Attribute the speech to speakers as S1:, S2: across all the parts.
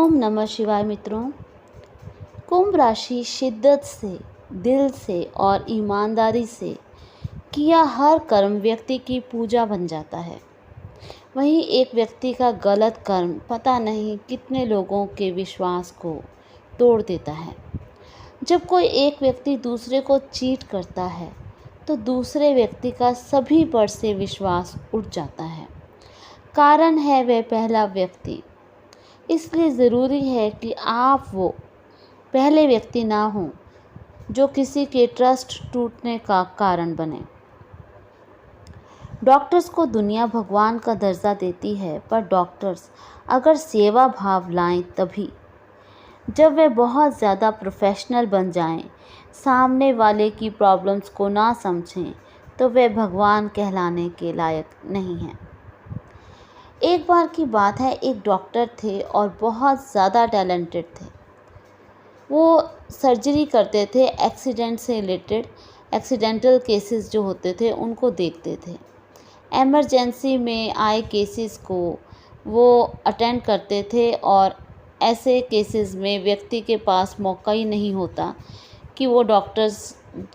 S1: ओम नमः शिवाय मित्रों। कुंभ राशि शिद्दत से, दिल से और ईमानदारी से किया हर कर्म व्यक्ति की पूजा बन जाता है। वहीं एक व्यक्ति का गलत कर्म पता नहीं कितने लोगों के विश्वास को तोड़ देता है। जब कोई एक व्यक्ति दूसरे को चीट करता है तो दूसरे व्यक्ति का सभी पर से विश्वास उठ जाता है। कारण है वह पहला व्यक्ति। इसलिए ज़रूरी है कि आप वो पहले व्यक्ति ना हों जो किसी के ट्रस्ट टूटने का कारण बने। डॉक्टर्स को दुनिया भगवान का दर्जा देती है, पर डॉक्टर्स अगर सेवा भाव लाएं तभी। जब वे बहुत ज़्यादा प्रोफेशनल बन जाएं, सामने वाले की प्रॉब्लम्स को ना समझें, तो वे भगवान कहलाने के लायक नहीं हैं। एक बार की बात है, एक डॉक्टर थे और बहुत ज़्यादा टैलेंटेड थे। वो सर्जरी करते थे, एक्सीडेंट से रिलेटेड एक्सीडेंटल केसेस जो होते थे उनको देखते थे। एमरजेंसी में आए केसेस को वो अटेंड करते थे और ऐसे केसेस में व्यक्ति के पास मौका ही नहीं होता कि वो डॉक्टर्स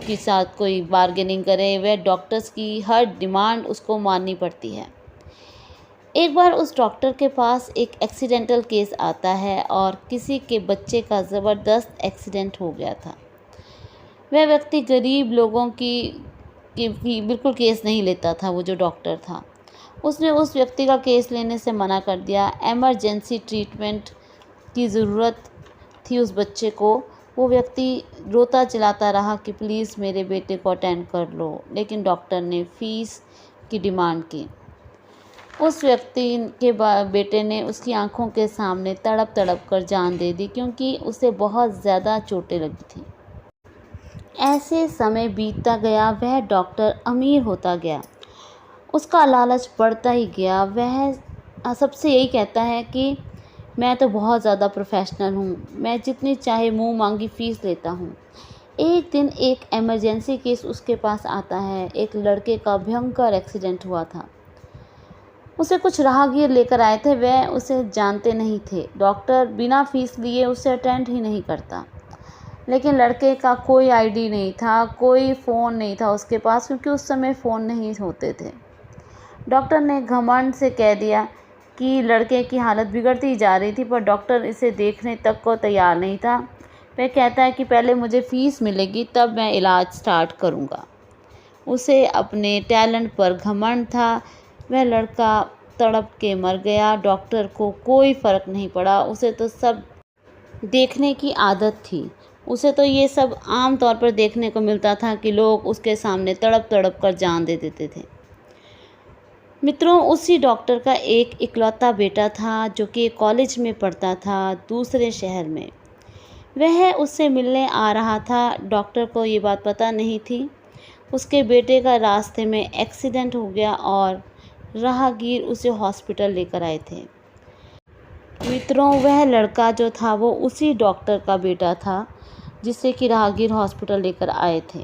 S1: के साथ कोई बार्गेनिंग करे। वह डॉक्टर्स की हर डिमांड उसको माननी पड़ती है। एक बार उस डॉक्टर के पास एक एक्सीडेंटल केस आता है और किसी के बच्चे का ज़बरदस्त एक्सीडेंट हो गया था। वह व्यक्ति गरीब लोगों की बिल्कुल केस नहीं लेता था। वो जो डॉक्टर था उसने उस व्यक्ति का केस लेने से मना कर दिया। एमरजेंसी ट्रीटमेंट की ज़रूरत थी उस बच्चे को। वो व्यक्ति रोता चिल्लाता रहा कि प्लीज़ मेरे बेटे को अटेंड कर लो, लेकिन डॉक्टर ने फ़ीस की डिमांड की। उस व्यक्ति के बेटे ने उसकी आंखों के सामने तड़प तड़प कर जान दे दी, क्योंकि उसे बहुत ज़्यादा चोटें लगी थी। ऐसे समय बीतता गया, वह डॉक्टर अमीर होता गया, उसका लालच बढ़ता ही गया। वह सबसे यही कहता है कि मैं तो बहुत ज़्यादा प्रोफेशनल हूँ, मैं जितनी चाहे मुँह मांगी फ़ीस लेता हूँ। एक दिन एक एमरजेंसी केस उसके पास आता है। एक लड़के का भयंकर एक्सीडेंट हुआ था। उसे कुछ राहगीर लेकर आए थे, वह उसे जानते नहीं थे। डॉक्टर बिना फीस लिए उसे अटेंड ही नहीं करता, लेकिन लड़के का कोई आईडी नहीं था, कोई फ़ोन नहीं था उसके पास, क्योंकि उस समय फ़ोन नहीं होते थे। डॉक्टर ने घमंड से कह दिया कि लड़के की हालत बिगड़ती ही जा रही थी, पर डॉक्टर इसे देखने तक को तैयार नहीं था। वह कहता है कि पहले मुझे फ़ीस मिलेगी तब मैं इलाज स्टार्ट करूँगा। उसे अपने टैलेंट पर घमंड था। वह लड़का तड़प के मर गया। डॉक्टर को कोई फ़र्क नहीं पड़ा। उसे तो सब देखने की आदत थी। उसे तो ये सब आम तौर पर देखने को मिलता था कि लोग उसके सामने तड़प तड़प कर जान दे देते थे। मित्रों, उसी डॉक्टर का एक इकलौता बेटा था जो कि कॉलेज में पढ़ता था दूसरे शहर में। वह उससे मिलने आ रहा था। डॉक्टर को ये बात पता नहीं थी। उसके बेटे का रास्ते में एक्सीडेंट हो गया और राहगीर उसे हॉस्पिटल लेकर आए थे। मित्रों, वह लड़का जो था वो उसी डॉक्टर का बेटा था जिसे कि राहगीर हॉस्पिटल लेकर आए थे,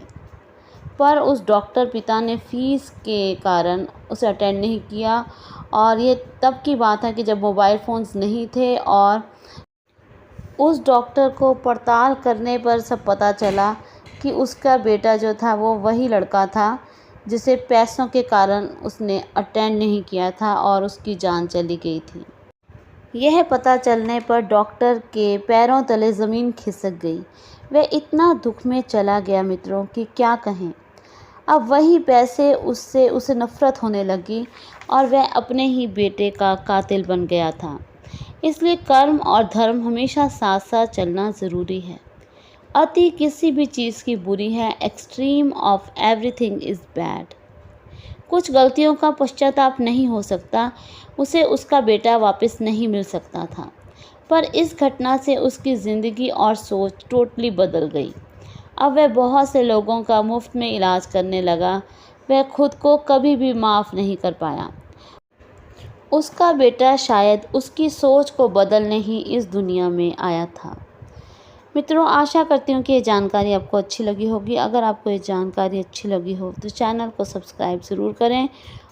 S1: पर उस डॉक्टर पिता ने फ़ीस के कारण उसे अटेंड नहीं किया। और ये तब की बात है कि जब मोबाइल फ़ोन्स नहीं थे, और उस डॉक्टर को पड़ताल करने पर सब पता चला कि उसका बेटा जो था वो वही लड़का था जिसे पैसों के कारण उसने अटेंड नहीं किया था और उसकी जान चली गई थी। यह पता चलने पर डॉक्टर के पैरों तले ज़मीन खिसक गई। वह इतना दुख में चला गया मित्रों कि क्या कहें। अब वही पैसे उससे उसे नफ़रत होने लगी और वह अपने ही बेटे का कातिल बन गया था। इसलिए कर्म और धर्म हमेशा साथ साथ चलना ज़रूरी है। अति किसी भी चीज़ की बुरी है। Extreme of everything is bad. कुछ गलतियों का पश्चाताप नहीं हो सकता, उसे उसका बेटा वापस नहीं मिल सकता था, पर इस घटना से उसकी ज़िंदगी और सोच टोटली बदल गई। अब वह बहुत से लोगों का मुफ्त में इलाज करने लगा। वह खुद को कभी भी माफ़ नहीं कर पाया। उसका बेटा शायद उसकी सोच को बदलने ही इस दुनिया में आया था। मित्रों, आशा करती हूँ कि ये जानकारी आपको अच्छी लगी होगी। अगर आपको ये जानकारी अच्छी लगी हो तो चैनल को सब्सक्राइब ज़रूर करें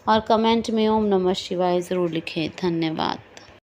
S1: और कमेंट में ओम नमः शिवाय ज़रूर लिखें। धन्यवाद।